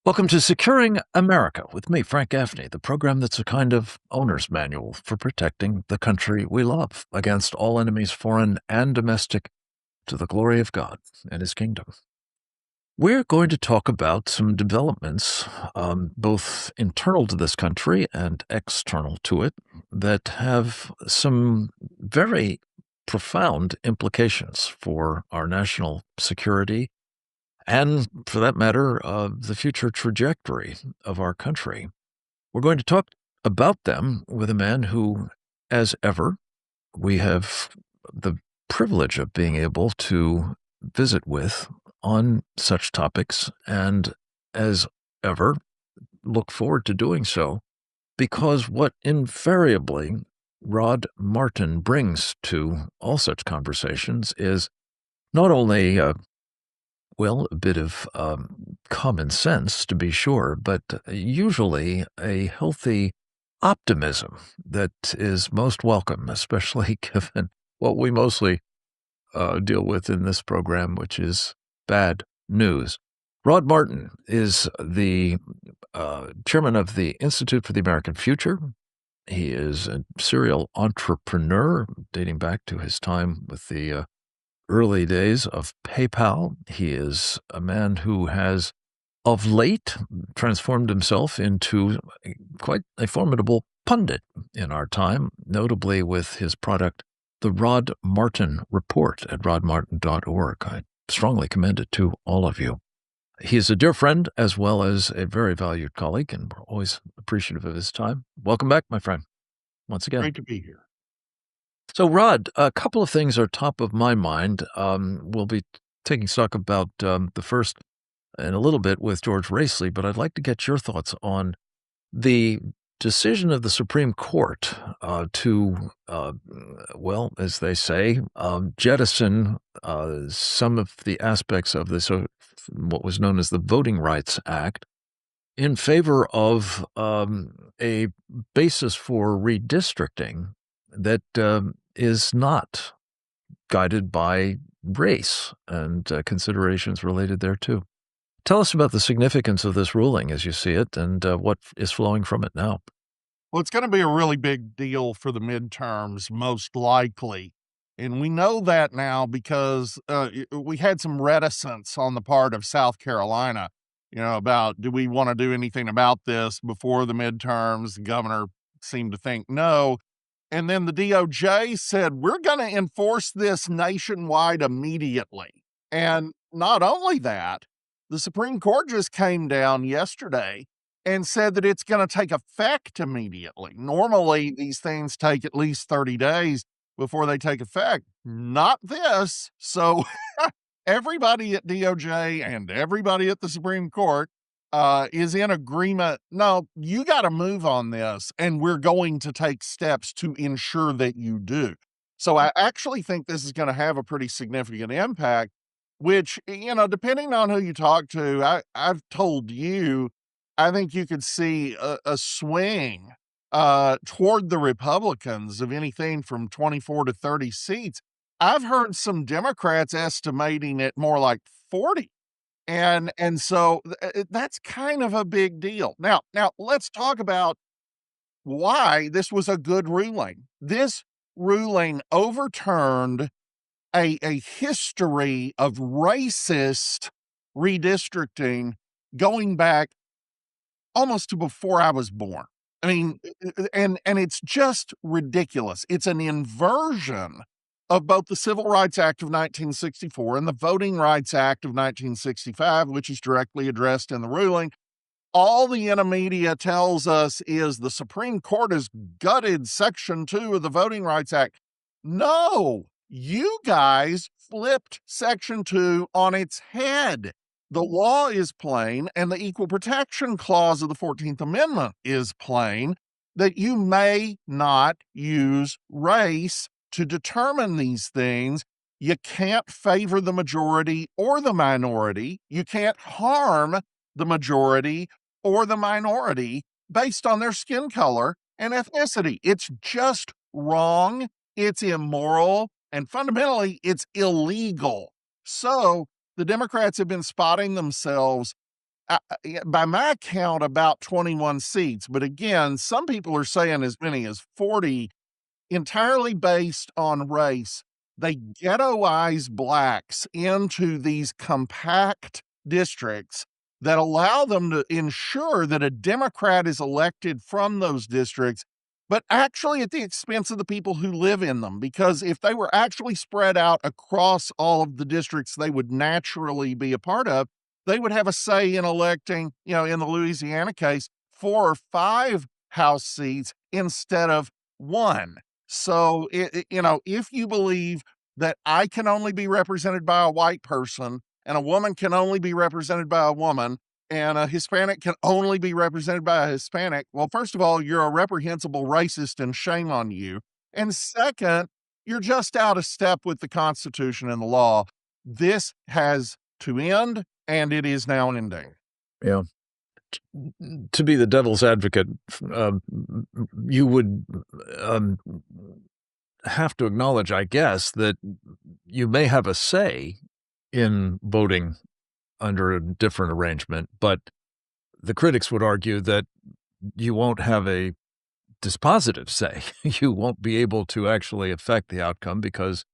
Welcome to Securing America with me, Frank Gaffney, the program that's a kind of owner's manual for protecting the country we love against all enemies, foreign and domestic, to the glory of God and His kingdom. We're going to talk about some developments, both internal to this country and external to it, that have some very profound implications for our national security and, for that matter, the future trajectory of our country. We're going to talk about them with a man who, as ever, we have the privilege of being able to visit with on such topics, and as ever, look forward to doing so, because what invariably Rod Martin brings to all such conversations is not only a bit of common sense, to be sure, but usually a healthy optimism that is most welcome, especially given what we mostly deal with in this program, which is bad news. Rod Martin is the chairman of the Institute for the American Future. He is a serial entrepreneur dating back to his time with the early days of PayPal. He is a man who has, of late, transformed himself into quite a formidable pundit in our time, notably with his product, the Rod Martin Report at rodmartin.org. I strongly commend it to all of you. He is a dear friend as well as a very valued colleague, and we're always appreciative of his time. Welcome back, my friend, once again. Great to be here. So, Rod, a couple of things are top of my mind. We'll be taking stock about the first in a little bit with George Racely, but I'd like to get your thoughts on the decision of the Supreme Court to, as they say, jettison some of the aspects of this, what was known as the Voting Rights Act, in favor of a basis for redistricting that is not guided by race and considerations related thereto. Tell us about the significance of this ruling as you see it and what is flowing from it now. Well, it's going to be a really big deal for the midterms, most likely. And we know that now because we had some reticence on the part of South Carolina, about do we want to do anything about this before the midterms? The governor seemed to think no. And then the DOJ said, we're going to enforce this nationwide immediately. And not only that, the Supreme Court just came down yesterday and said that it's going to take effect immediately. Normally, these things take at least 30 days before they take effect. Not this. So everybody at DOJ and everybody at the Supreme Court is in agreement. No, you got to move on this, and we're going to take steps to ensure that you do. So I actually think this is going to have a pretty significant impact, which, depending on who you talk to, I've told you, I think you could see a swing toward the Republicans of anything from 24 to 30 seats. I've heard some Democrats estimating it more like 40. And so that's kind of a big deal. Now let's talk about why this was a good ruling. This ruling overturned a history of racist redistricting going back almost to before I was born. I mean, and it's just ridiculous. It's an inversion of both the Civil Rights Act of 1964 and the Voting Rights Act of 1965, which is directly addressed in the ruling. All the intermedia tells us is the Supreme Court has gutted Section 2 of the Voting Rights Act. No, you guys flipped Section 2 on its head. The law is plain, and the Equal Protection Clause of the 14th Amendment is plain, that you may not use race to determine these things. You can't favor the majority or the minority. You can't harm the majority or the minority based on their skin color and ethnicity. It's just wrong. It's immoral. And fundamentally, it's illegal. So the Democrats have been spotting themselves by my count, about 21 seats. But again, some people are saying as many as 40, entirely based on race. They ghettoize blacks into these compact districts that allow them to ensure that a Democrat is elected from those districts, but actually at the expense of the people who live in them. Because if they were actually spread out across all of the districts they would naturally be a part of, they would have a say in electing, in the Louisiana case, 4 or 5 House seats instead of one. So, if you believe that I can only be represented by a white person and a woman can only be represented by a woman and a Hispanic can only be represented by a Hispanic, well, first of all, you're a reprehensible racist and shame on you. And second, you're just out of step with the Constitution and the law. This has to end, and it is now ending. Yeah. To be the devil's advocate, you would have to acknowledge, I guess, that you may have a say in voting under a different arrangement, but the critics would argue that you won't have a dispositive say. You won't be able to actually affect the outcome because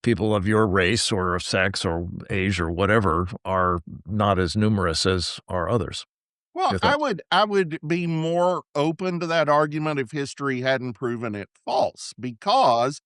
people of your race or sex or age or whatever are not as numerous as are others. Well, Your I thoughts? would I would be more open to that argument if history hadn't proven it false, because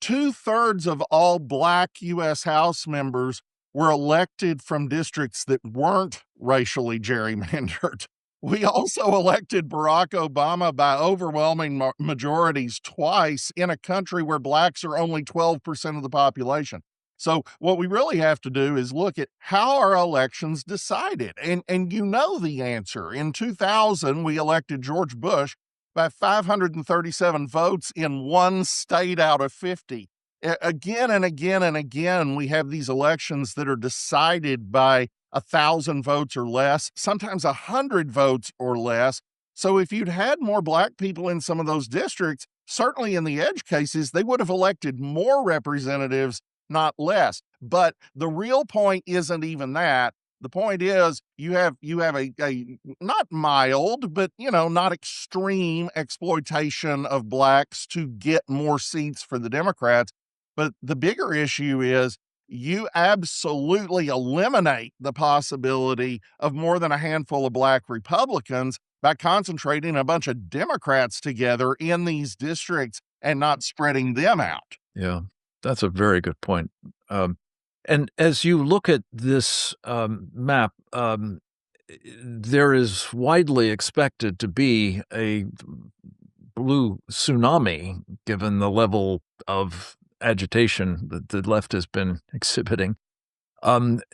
2/3 of all black U.S. House members were elected from districts that weren't racially gerrymandered. We also elected Barack Obama by overwhelming majorities twice in a country where blacks are only 12% of the population. So what we really have to do is look at how our elections decided. And you know the answer. In 2000, we elected George Bush by 537 votes in one state out of 50. Again and again and again, we have these elections that are decided by 1,000 votes or less, sometimes 100 votes or less. So if you'd had more black people in some of those districts, certainly in the edge cases, they would have elected more representatives, not less. But the real point isn't even that. The point is you have a not mild, but not extreme exploitation of blacks to get more seats for the Democrats. But the bigger issue is you absolutely eliminate the possibility of more than a handful of black Republicans by concentrating a bunch of Democrats together in these districts and not spreading them out. Yeah, that's a very good point. And as you look at this map, there is widely expected to be a blue tsunami, given the level of agitation that the left has been exhibiting.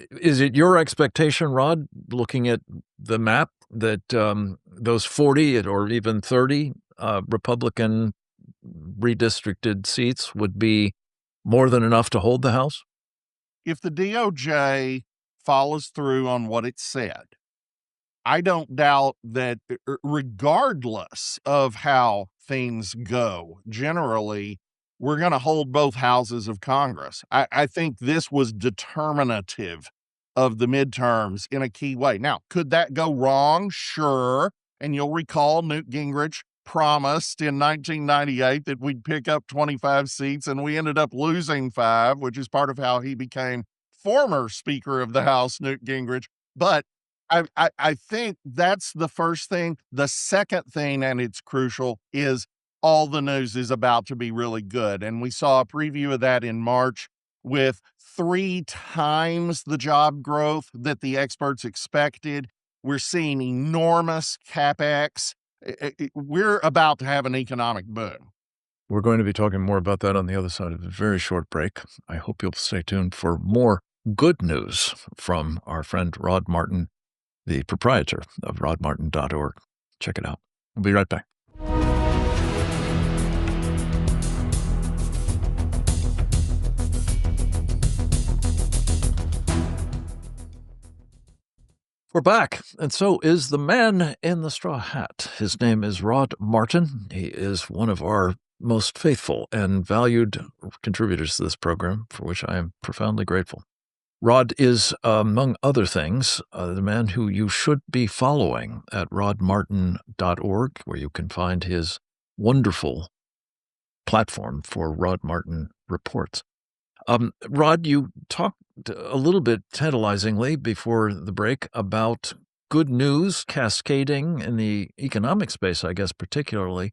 Is it your expectation, Rod, looking at the map, that those 40 or even 30 Republican redistricted seats would be more than enough to hold the House? If the DOJ follows through on what it said, I don't doubt that regardless of how things go, generally, we're going to hold both houses of Congress. I think this was determinative of the midterms in a key way. Now, could that go wrong? Sure. And you'll recall Newt Gingrich promised in 1998 that we'd pick up 25 seats, and we ended up losing 5, which is part of how he became former Speaker of the House, Newt Gingrich. But I think that's the first thing. The second thing, and it's crucial, is all the news is about to be really good. And we saw a preview of that in March with 3 times the job growth that the experts expected. We're seeing enormous capex. We're about to have an economic boom. We're going to be talking more about that on the other side of a very short break. I hope you'll stay tuned for more good news from our friend Rod Martin, the proprietor of rodmartin.org. Check it out. We'll be right back. We're back, and so is the man in the straw hat. His name is Rod Martin. He is one of our most faithful and valued contributors to this program, for which I am profoundly grateful. Rod is, among other things, the man who you should be following at rodmartin.org, where you can find his wonderful platform for Rod Martin reports. Rod, you talked a little bit tantalizingly before the break about good news cascading in the economic space, I guess, particularly.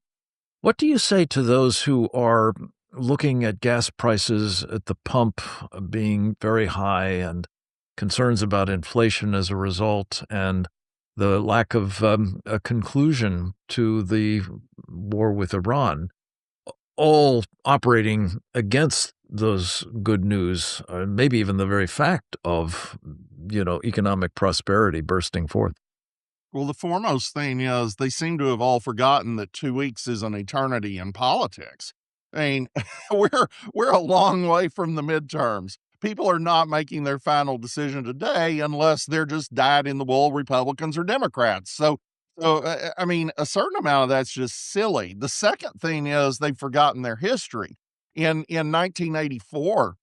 What do you say to those who are looking at gas prices at the pump being very high and concerns about inflation as a result and the lack of a conclusion to the war with Iran, all operating against those good news, or maybe even the very fact of, economic prosperity bursting forth? Well, the foremost thing is they seem to have all forgotten that 2 weeks is an eternity in politics. I mean, we're a long way from the midterms. People are not making their final decision today unless they're just dyed-in-the-wool Republicans or Democrats. I mean, a certain amount of that's just silly. The second thing is they've forgotten their history. In 1984,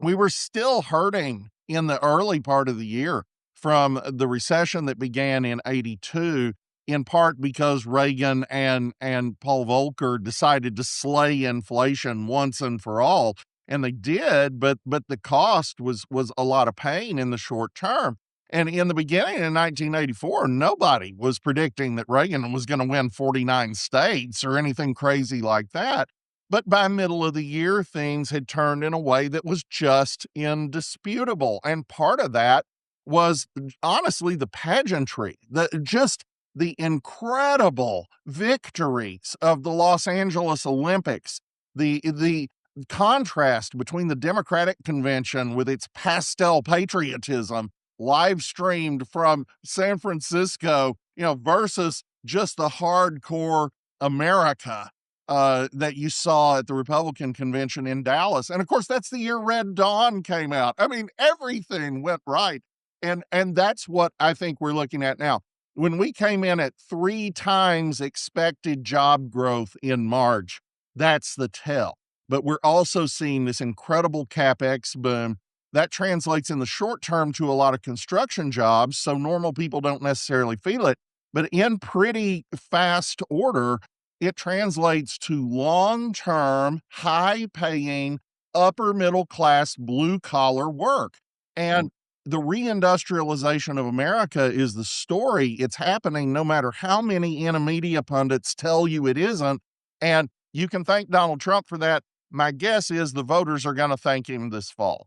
we were still hurting in the early part of the year from the recession that began in 82, in part because Reagan and Paul Volcker decided to slay inflation once and for all. And they did, but the cost was a lot of pain in the short term. And in the beginning in 1984, nobody was predicting that Reagan was going to win 49 states or anything crazy like that. But by middle of the year, things had turned in a way that was just indisputable. And part of that was honestly the pageantry, the incredible victories of the Los Angeles Olympics, the contrast between the Democratic convention with its pastel patriotism live streamed from San Francisco, versus just the hardcore America that you saw at the Republican convention in Dallas. And of course, that's the year Red Dawn came out. I mean, everything went right. And that's what I think we're looking at now. When we came in at 3 times expected job growth in March, that's the tell. But we're also seeing this incredible CapEx boom that translates in the short term to a lot of construction jobs. So normal people don't necessarily feel it, but in pretty fast order, it translates to long-term, high-paying, upper middle class, blue-collar work. And the reindustrialization of America is the story. It's happening no matter how many media pundits tell you it isn't. And you can thank Donald Trump for that. My guess is the voters are going to thank him this fall.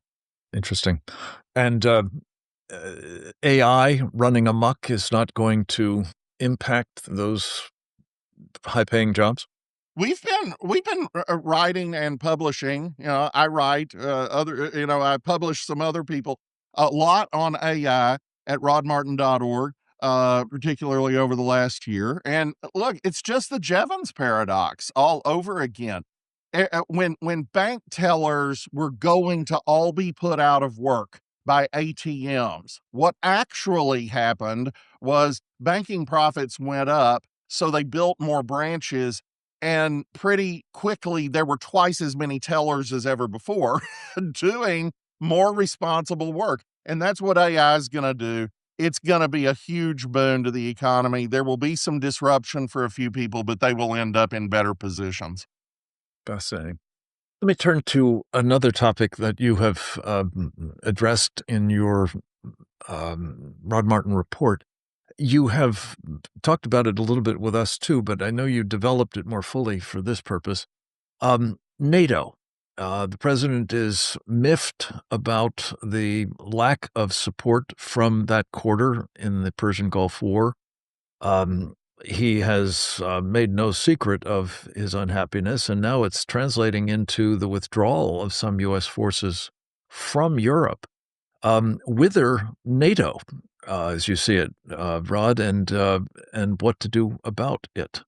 Interesting. And AI running amok is not going to impact those high-paying jobs? We've been writing and publishing. I write other. I publish some other people a lot on AI at rodmartin.org, particularly over the last year. And look, it's just the Jevons paradox all over again. When bank tellers were going to all be put out of work by ATMs, what actually happened was banking profits went up, so they built more branches, and pretty quickly there were twice as many tellers as ever before doing more responsible work. And that's what AI is going to do. It's going to be a huge boon to the economy. There will be some disruption for a few people, but they will end up in better positions. Fascinating. Let me turn to another topic that you have addressed in your Rod Martin report. You have talked about it a little bit with us too, but I know you developed it more fully for this purpose. NATO. The president is miffed about the lack of support from that quarter in the Persian Gulf War. He has made no secret of his unhappiness, and now it's translating into the withdrawal of some U.S. forces from Europe. Whither NATO, as you see it, Rod, and what to do about it?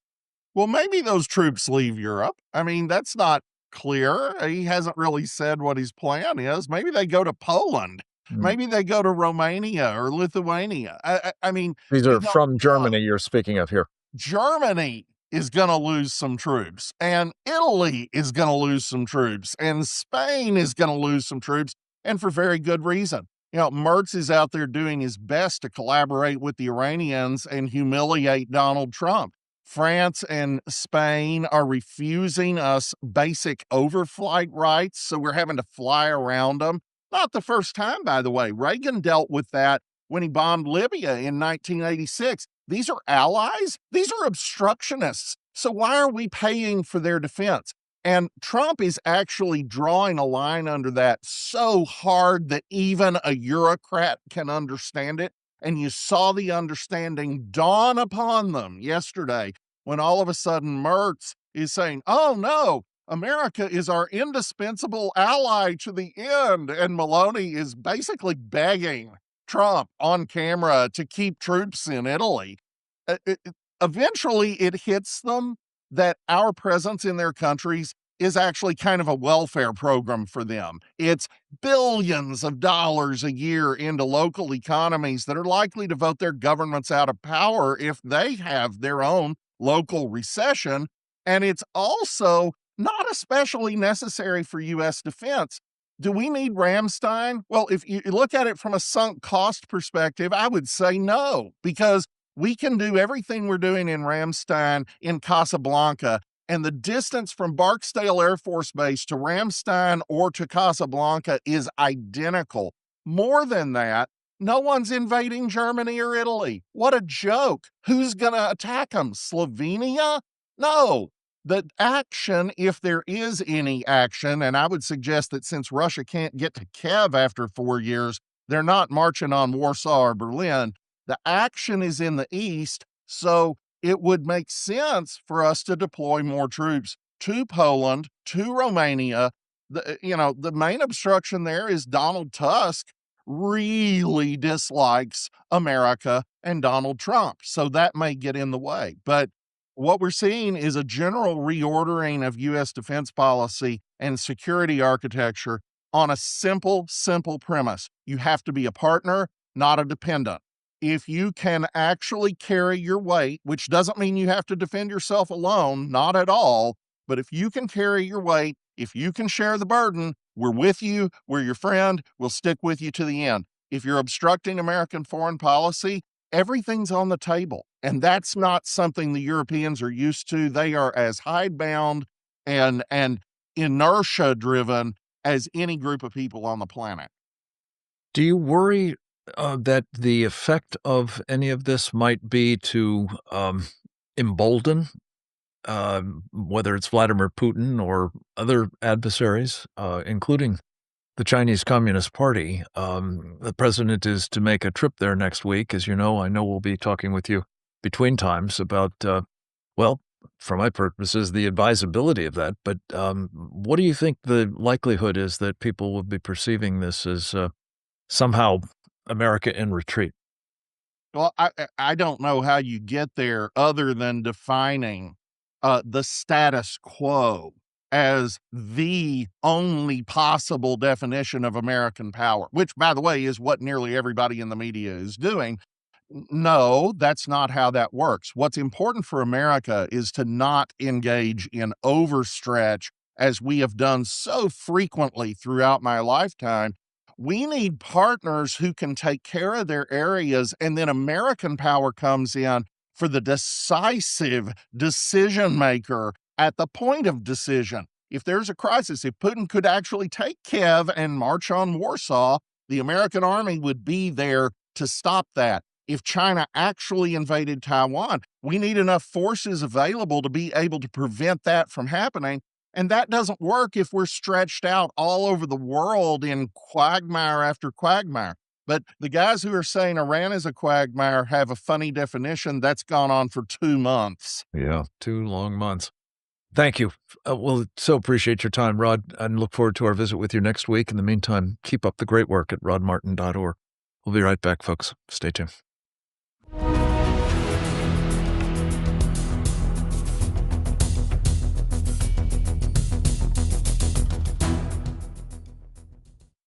Well, maybe those troops leave Europe. I mean, that's not clear. He hasn't really said what his plan is. Maybe they go to Poland. Mm. Maybe they go to Romania or Lithuania. I mean, These we are don't from know. Germany you're speaking of here. Germany is going to lose some troops, and Italy is going to lose some troops, and Spain is going to lose some troops, and for very good reason. Mertz is out there doing his best to collaborate with the Iranians and humiliate Donald Trump. France and Spain are refusing us basic overflight rights, so we're having to fly around them. Not the first time, by the way. Reagan dealt with that when he bombed Libya in 1986. These are allies. These are obstructionists. So why are we paying for their defense? And Trump is actually drawing a line under that so hard that even a bureaucrat can understand it. And you saw the understanding dawn upon them yesterday when all of a sudden Mertz is saying, oh no, America is our indispensable ally to the end. And Maloney is basically begging Trump on camera to keep troops in Italy. Eventually, it hits them that our presence in their countries is actually kind of a welfare program for them. It's billions of dollars a year into local economies that are likely to vote their governments out of power if they have their own local recession. And it's also not especially necessary for U.S. defense. Do we need Ramstein? Well, if you look at it from a sunk cost perspective, I would say no, because we can do everything we're doing in Ramstein in Casablanca. And the distance from Barksdale Air Force Base to Ramstein or to Casablanca is identical. More than that, no one's invading Germany or Italy. What a joke. Who's going to attack them? Slovenia? No. The action, if there is any action, and I would suggest that since Russia can't get to Kiev after 4 years, they're not marching on Warsaw or Berlin. The action is in the east, so it would make sense for us to deploy more troops to Poland, to Romania. The main obstruction there is Donald Tusk really dislikes America and Donald Trump, so that may get in the way. But what we're seeing is a general reordering of U.S. defense policy and security architecture on a simple premise. You have to be a partner, not a dependent. If you can actually carry your weight, which doesn't mean you have to defend yourself alone, not at all, but if you can carry your weight, if you can share the burden, we're with you, we're your friend, we'll stick with you to the end. If you're obstructing American foreign policy, everything's on the table. And that's not something the Europeans are used to. They are as hidebound and inertia driven as any group of people on the planet. Do you worry that the effect of any of this might be to embolden, whether it's Vladimir Putin or other adversaries, including the Chinese Communist Party? The president is to make a trip there next week. As you know, I know we'll be talking with you between times about, well, for my purposes, the advisability of that. But what do you think the likelihood is that people will be perceiving this as somehow America in retreat? Well, I don't know how you get there other than defining the status quo as the only possible definition of American power, which, by the way, is what nearly everybody in the media is doing. No, that's not how that works. What's important for America is to not engage in overstretch as we have done so frequently throughout my lifetime. We need partners who can take care of their areas, and then American power comes in for the decisive decision maker at the point of decision. If there's a crisis, if Putin could actually take Kiev and march on Warsaw, the American army would be there to stop that. If China actually invaded Taiwan, we need enough forces available to be able to prevent that from happening. And that doesn't work if we're stretched out all over the world in quagmire after quagmire. But the guys who are saying Iran is a quagmire have a funny definition that's gone on for 2 months. Yeah, 2 long months. Thank you. We'll so appreciate your time, Rod, and look forward to our visit with you next week. In the meantime, keep up the great work at rodmartin.org. We'll be right back, folks. Stay tuned.